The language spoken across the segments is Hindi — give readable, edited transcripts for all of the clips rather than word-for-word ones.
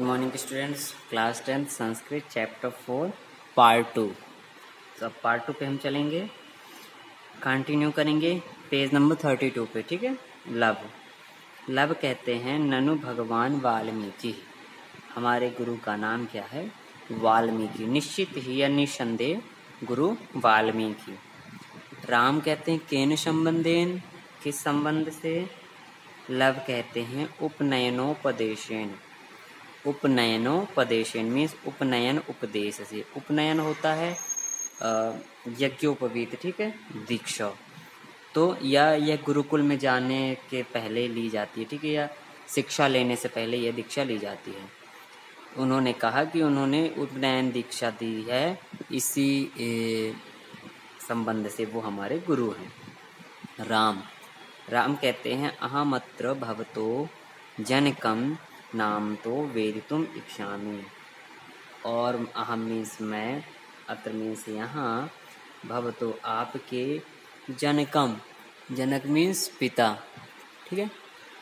Good morning students, class 10 Sanskrit chapter 4 part 2। तो अब पार्ट 2 पे हम चलेंगे, कंटिन्यू करेंगे पेज नंबर 32 पे। ठीक है। लब लब कहते हैं ननु भगवान वाल्मीकि। हमारे गुरु का नाम क्या है? वाल्मीकि। निश्चित ही या निसंदेह गुरु वाल्मीकि। राम कहते हैं केन संबंधेन, किस संबंध से? लब कहते हैं उपनयनोपदेशेन। उपनयनोपदेशेन मीन्स उपनयन उपदेश से। उपनयन होता है यज्ञोपवीत, ठीक है, दीक्षा। तो यह गुरुकुल में जाने के पहले ली जाती है, ठीक है, या शिक्षा लेने से पहले यह दीक्षा ली जाती है। उन्होंने कहा कि उन्होंने उपनयन दीक्षा दी है, इसी संबंध से वो हमारे गुरु हैं। राम कहते हैं अहमत्र भवतो जनकम नाम तो वेदितुम इच्छामि। और अहम मीन्स मैं, अत्र मीन्स यहाँ, भवतो आपके, जनकम, जनक मीन्स पिता, ठीक है,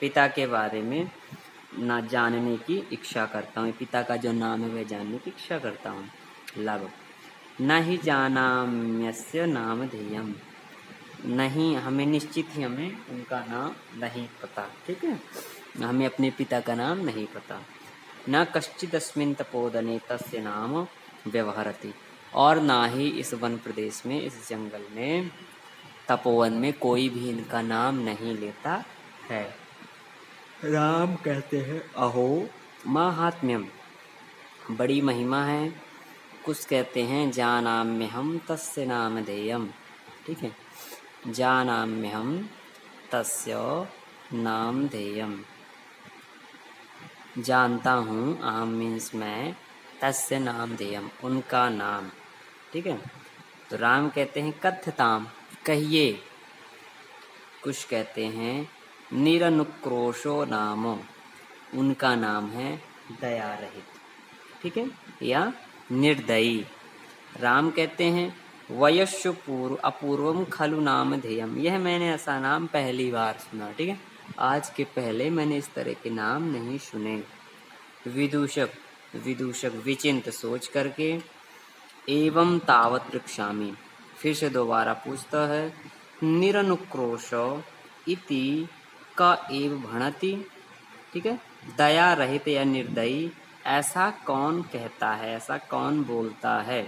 पिता के बारे में ना जानने की इच्छा करता हूँ। पिता का जो नाम है वह जानने की इच्छा करता हूँ। लब न ही जानाम्यस्य नाम ध्येयम। नहीं, हमें निश्चित ही हमें उनका नाम नहीं पता, ठीक है, हमें अपने पिता का नाम नहीं पता। न कश्चिदस्मिन् तपोवने तस्य नाम व्यवहरति। और ना ही इस वन प्रदेश में, इस जंगल में, तपोवन में कोई भी इनका नाम नहीं लेता है। राम कहते हैं अहो माहात्म्यम, बड़ी महिमा है। कुछ कहते हैं जानाम्यहं तस्य नामधेयम्, ठीक है, जानाम्यहं तस्य नामधेयम्, जानता हूँ, अहम मीन्स मैं, तस्य नामधेयम्, उनका नाम, ठीक है। तो राम कहते हैं कथ्यताम, कहिए। कुछ कहते हैं निरनुक्रोशो नाम, उनका नाम है दया रहित, ठीक है, या निर्दयी। राम कहते हैं वयस्व अपूर्वम खलु नाम ध्येयम। यह मैंने ऐसा नाम पहली बार सुना, ठीक है, आज के पहले मैंने इस तरह के नाम नहीं सुने। विदूषक विचिंत सोच करके। एवं तावत पृच्छामि, फिर से दोबारा पूछता है। निरनुक्रोश इति का एव भणति, ठीक है, दया रहित या निर्दयी, ऐसा कौन कहता है, ऐसा कौन बोलता है?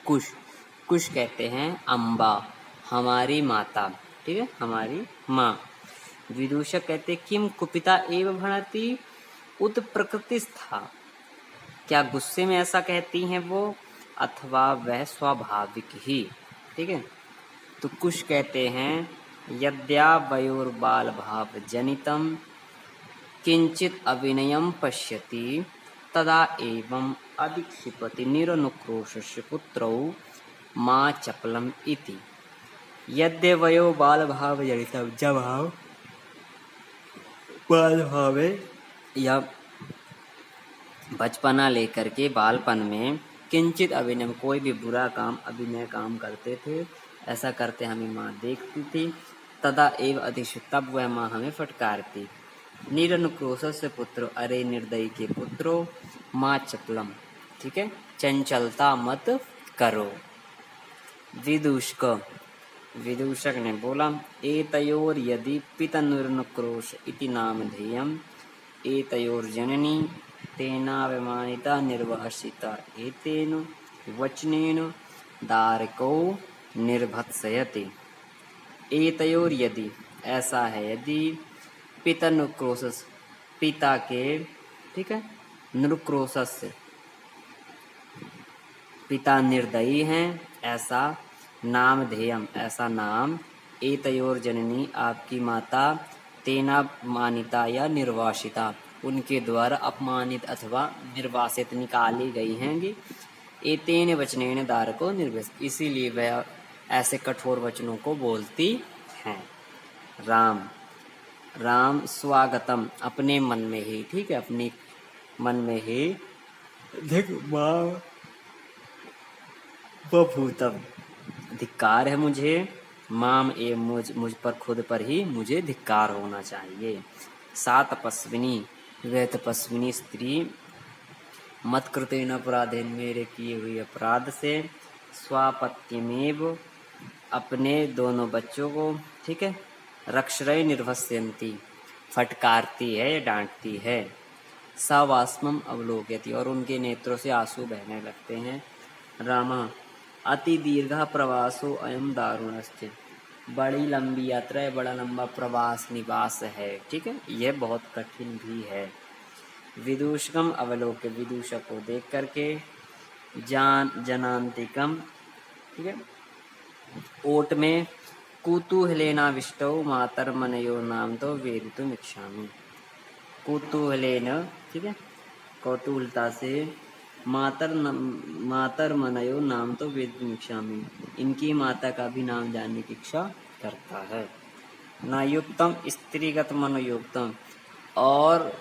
कुछ कहते हैं अम्बा, हमारी माता, ठीक है, हमारी माँ। विदूषक कहते किम कुपिता एव भणति उत प्रकृतिस्था, क्या गुस्से में ऐसा कहती हैं वो, अथवा वह स्वाभाविक ही, ठीक है। तो कुछ कहते हैं यद्या वयोर्बाल भाव जनितम किंचित अविनयम पश्यति तदा एवं अधिक्षिपति निरनुक्रोशस्य पुत्रौ माँ चपलम इति। यद्य वयो बाल भाव जनितम, जब भाव बाल भाव या बचपना लेकर के बालपन में किंचित अभिनय, कोई भी बुरा काम, अभिनय काम करते थे, ऐसा करते हमें माँ देखती थी। तदा एव अधिक्षिप, तब वह माँ हमें फटकारती। निरनुक्रोशस्य पुत्र, अरे निर्दयी के पुत्रो, माँ चपलम, ठीक है, चंचलता मत करो। विदूषक ने बोला एतयोर यदि पितनुर्नुक्रोश इति नामधेयम् एतयोर्जननी तेनाभिमानिता निर्वहसिता एतेन वचनेन दारको निर्भत्सयति। एतयोर यदि, ऐसा है यदि, पितनुक्रोशस, पिता के, ठीक है, नुक्रोशस, पिता निर्दयी हैं, ऐसा, नामधेयम, ऐसा नाम, एतयोर जननी, आपकी माता, तेना मानिता या निर्वासिता, उनके द्वारा अपमानित अथवा निर्वासित, निकाली गई हैं। एतेन वचनेन दारको निर्वस, इसीलिए वह ऐसे कठोर वचनों को बोलती हैं। राम स्वागतम, अपने मन में ही, ठीक है, अपने मन में ही, देख माँ बभूतम, धिक्कार है मुझे, माम ए, मुझ पर, खुद पर ही मुझे धिक्कार होना चाहिए। सा तपस्विनी, वह तपस्विनी स्त्री मत्कृतेन अपराधेन, मेरे किए हुए अपराध से, स्वापत्यमेव, अपने दोनों बच्चों को, ठीक है, रक्षरय निर्भस्यन्ति, फटकारती है, डांटती है, सवास्मम अवलोकयति, और उनके नेत्रों से आंसू बहने लगते हैं। रामा अति दीर्घ प्रवासो अयम दारुणस्य, बड़ी लंबी यात्रा है, बड़ा लंबा प्रवास निवास है, ठीक है, यह बहुत कठिन भी है। विदूषकम अवलोक्य, विदूषक को देख करके, जनांतिकम, ठीक है, ओट में, कुतूहलेनाविष्टौ मातर्मनयो नाम तो वेदितुम इच्छामि, कुतूहलेन, ठीक है, कौतूहलता से, मातर्मनयो नाम तो वेदितुम इच्छामि, इनकी माता का भी नाम जानने की इच्छा करता है। न युक्तम स्त्रीगत मनोयुक्तम, और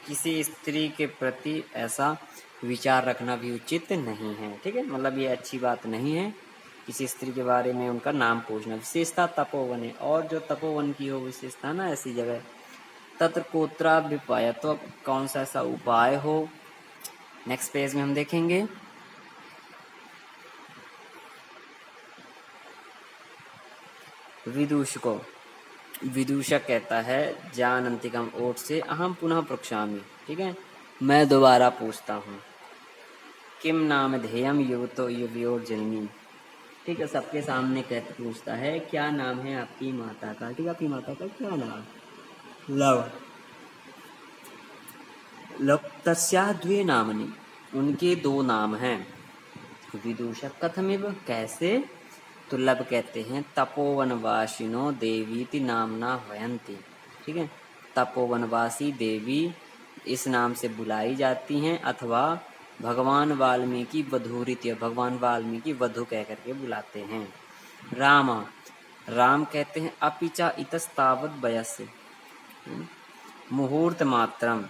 किसी स्त्री के प्रति ऐसा विचार रखना भी उचित नहीं है, ठीक है, मतलब ये अच्छी बात नहीं है किसी स्त्री के बारे में उनका नाम पूछना। विशेषता तपोवन है, और जो तपोवन की हो विशेषता ना ऐसी जगह, तत्र कोत्राभ्युपाय, तो अब कौन सा ऐसा उपाय हो, नेक्स्ट पेज में हम देखेंगे। विदूषको, विदूषक कहता है जानंतिकम ओट से, अहम पुनः पृच्छामि, ठीक है, मैं दोबारा पूछता हूँ, किम नाम ध्येयम युवतो युवयोर जननी, ठीक है, सबके सामने कहते पूछता है क्या नाम है आपकी माता का, ठीक है, आपकी माता का क्या नाम, लव, तस्याः द्वे नामनि, उनके दो नाम हैं। विदूषक कथमिव, कैसे, तो लब कहते हैं तपोवनवासिनो देवीति नामना वयंती, ठीक है, तपोवनवासी देवी इस नाम से बुलाई जाती हैं, अथवा भगवान वाल्मीकि वधूरित्य, भगवान वाल्मीकि वधु कह करके बुलाते हैं। रामा, राम कहते हैं अपिचा इतस्तावत वयस्य, मुहूर्त मात्रम,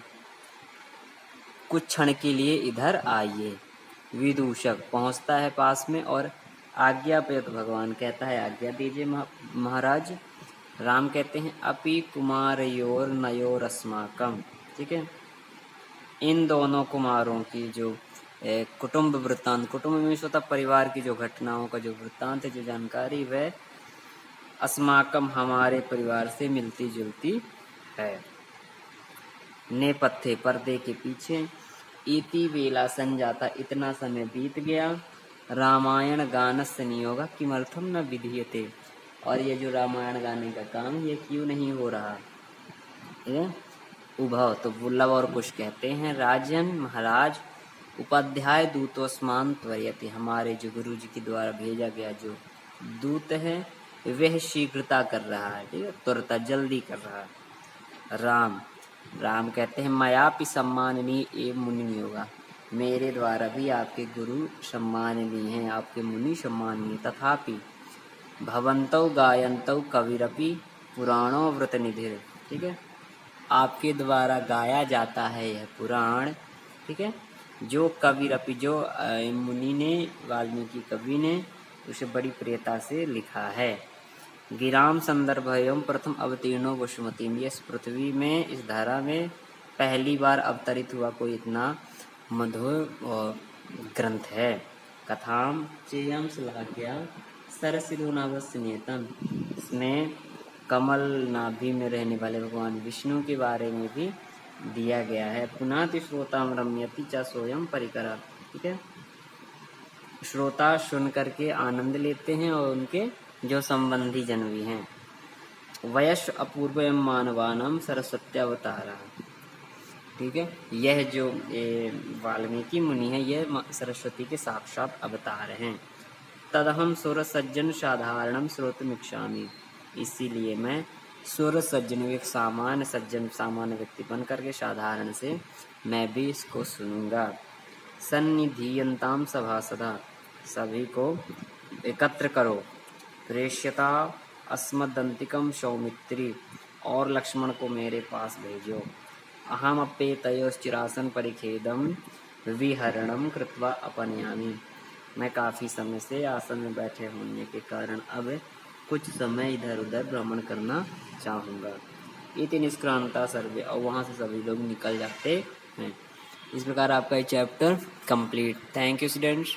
कुछ क्षण के लिए इधर आइए। विदूषक पहुंचता है पास में और आज्ञा पे, तो भगवान कहता है आज्ञा दीजिए महाराज। राम कहते हैं अपि कुमारयोर नयोरस्माकम, ठीक है, इन दोनों कुमारों की जो कुटुंब वृत्तांत, कुटुंब में स्वतः परिवार की जो घटनाओं का जो वृत्तांत है, जो जानकारी, वह अस्माकम हमारे परिवार से मिलती जुलती है। नेपथ्य, पर्दे के पीछे, इति वेला संजाता, इतना समय बीत गया, रामायण गानस्य नियोग किमर्थम न विधीयते, और ये जो रामायण गाने का काम ये क्यों नहीं हो रहा है। उभव, तो वल्लभ और कुछ कहते हैं, राजन महाराज, उपाध्याय दूतोस्मान त्वरयति, हमारे जो गुरु जी के द्वारा भेजा गया जो दूत है वह शीघ्रता कर रहा है, ठीक है, तुरंत जल्दी कर रहा है। राम, राम कहते हैं मयापि सम्माननीय एवं मुनि होगा, मेरे द्वारा भी आपके गुरु सम्माननीय हैं, आपके मुनि सम्माननीय, तथापि भवन्तौ गायन्तौ कविरपि पुराणो व्रतनिधिर, ठीक है, आपके द्वारा गाया जाता है यह पुराण, ठीक है, जो कविरपि, जो मुनि ने, वाल्मीकि कवि ने उसे बड़ी प्रियता से लिखा है। गिराम संदर्भ एवं प्रथम अवतीर्णो वसुमती, इस पृथ्वी में, इस धारा में पहली बार अवतरित हुआ कोई इतना मधुर ग्रंथ है। कथाम चेयम श्लाघ्या सरसिधु नाभस्य नियतम, इसमें कमल नाभि में रहने वाले भगवान विष्णु के बारे में भी दिया गया है। पुनाति श्रोताम रम्यति च सोयम परिकरा, ठीक है, श्रोता सुन करके आनंद लेते हैं और उनके जो संबंधी जन भी हैं। वयस अपूर्व मानवानम सरस्वत्यावतारा, ठीक है, यह जो वाल्मीकि मुनि है यह सरस्वती के साक्षात अवतार हैं। तदहम सुर सज्जन साधारणम श्रोतुमिच्छामि, इसीलिए मैं सुर सज्जन, एक सामान्य सज्जन, सामान्य व्यक्ति बन करके साधारण से मैं भी इसको सुनूंगा। सन्निधीयन्ताम सभासदा, सभी को एकत्र करो। प्रेष्यता अस्मदंतिकम सौमित्री, और लक्ष्मण को मेरे पास भेजो। अहम अपेतयोश्चिरासन परिखेदम विहरणम कृत्वा अपनयामी, मैं काफ़ी समय से आसन में बैठे होने के कारण अब कुछ समय इधर उधर भ्रमण करना चाहूँगा। इति निष्क्रांता सर्वे, और वहाँ से सभी लोग निकल जाते हैं। इस प्रकार आपका ये chapter complete. Thank you students.